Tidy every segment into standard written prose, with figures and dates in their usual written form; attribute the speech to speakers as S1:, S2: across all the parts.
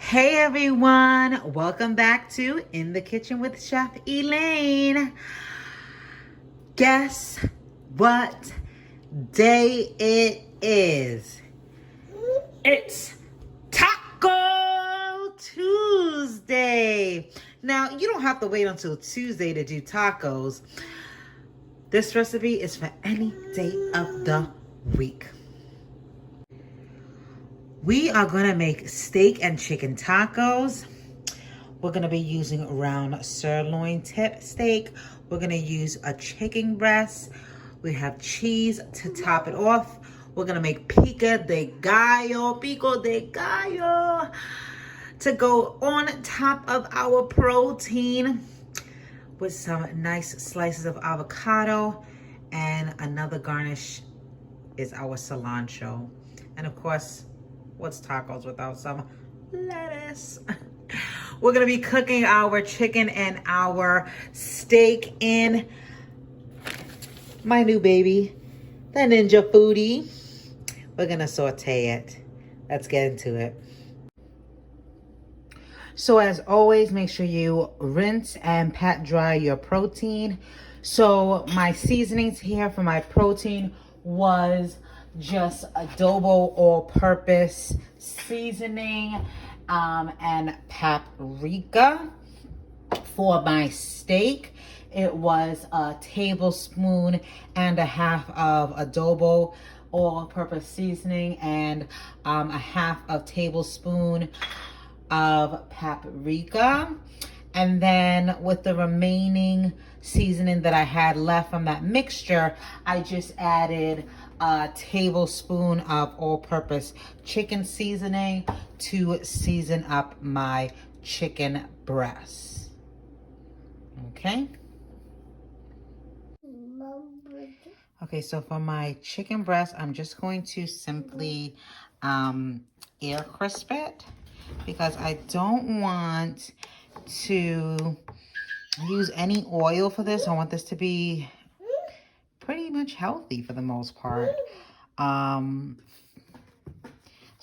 S1: Hey everyone, welcome back to In the Kitchen with Chef Elaine. Guess what day it is? It's Taco Tuesday. Now, you don't have to wait until Tuesday to do tacos. This recipe is for any day of the week. We are going to make steak and chicken tacos. We're going to be using round sirloin tip steak. We're going to use a chicken breast. We have cheese to top it off. We're going to make Pico De Gallo, to go on top of our protein with some nice slices of avocado. And another garnish is our cilantro. And of course, what's tacos without some lettuce? We're gonna be cooking our chicken and our steak in my new baby, the Ninja Foodie. We're gonna saute it. Let's get into it. So as always, make sure you rinse and pat dry your protein. So my seasonings here for my protein was just adobo all-purpose seasoning and paprika. For my steak, it was a tablespoon and a half of adobo all-purpose seasoning and a half of tablespoon of paprika. And then with the remaining seasoning that I had left from that mixture, I just added a tablespoon of all-purpose chicken seasoning to season up my chicken breast. Okay. Okay, so for my chicken breast, I'm just going to simply air crisp it because I don't want to use any oil for this. I want this to be pretty much healthy for the most part. So I'm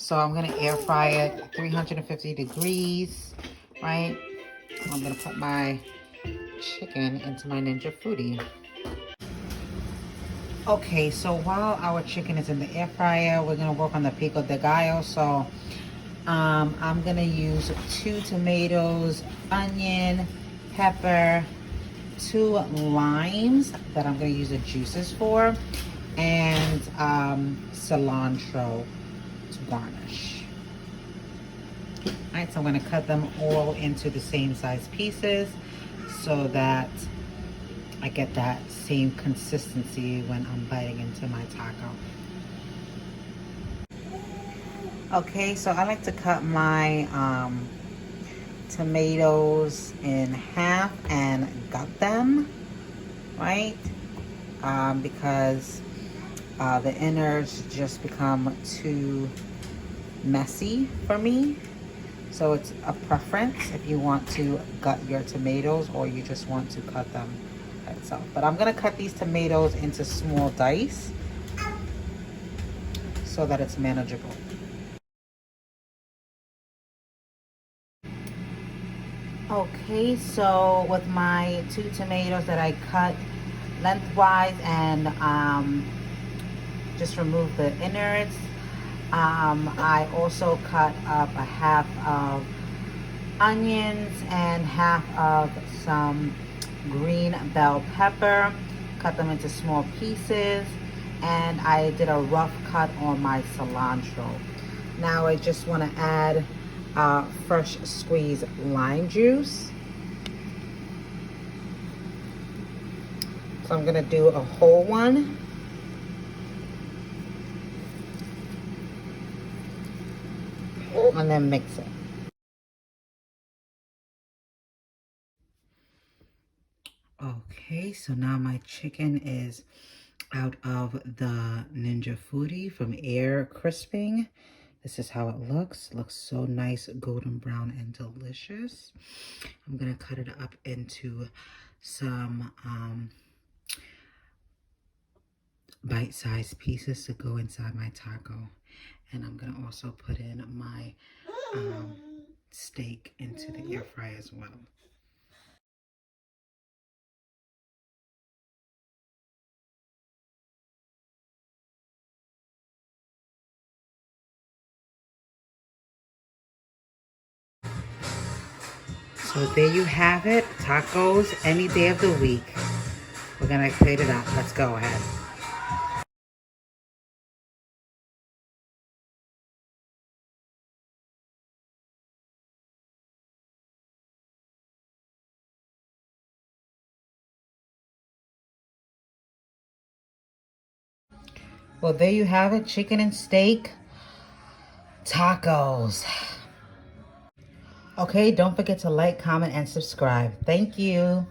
S1: gonna air fry it 350 degrees, right? I'm gonna put my chicken into my Ninja Foodie. Okay, so while our chicken is in the air fryer, we're gonna work on the Pico De Gallo. So I'm gonna use 2 tomatoes, onion, pepper, 2 limes that I'm gonna use the juices for, and cilantro to garnish. All right, so I'm gonna cut them all into the same size pieces so that I get that same consistency when I'm biting into my taco. Okay, so I like to cut my tomatoes in half and gut them, right? Because the innards just become too messy for me. So it's a preference if you want to gut your tomatoes or you just want to cut them by itself. But I'm gonna cut these tomatoes into small dice so that it's manageable. Okay, so with my 2 tomatoes that I cut lengthwise and just remove the innards, I also cut up a half of onions and half of some green bell pepper, cut them into small pieces, and I did a rough cut on my cilantro. Now I just want to add fresh squeezed lime juice. So I'm going to do a whole one. And then mix it. Okay, so now my chicken is out of the Ninja Foodie from air crisping. This is how it looks. It looks so nice, golden brown and delicious. I'm gonna cut it up into some bite-sized pieces to go inside my taco. And I'm gonna also put in my steak into the air fryer as well. So there you have it. Tacos any day of the week. We're gonna plate it up. Let's go ahead. Well, there you have it. Chicken and steak tacos. Okay, don't forget to like, comment, and subscribe. Thank you.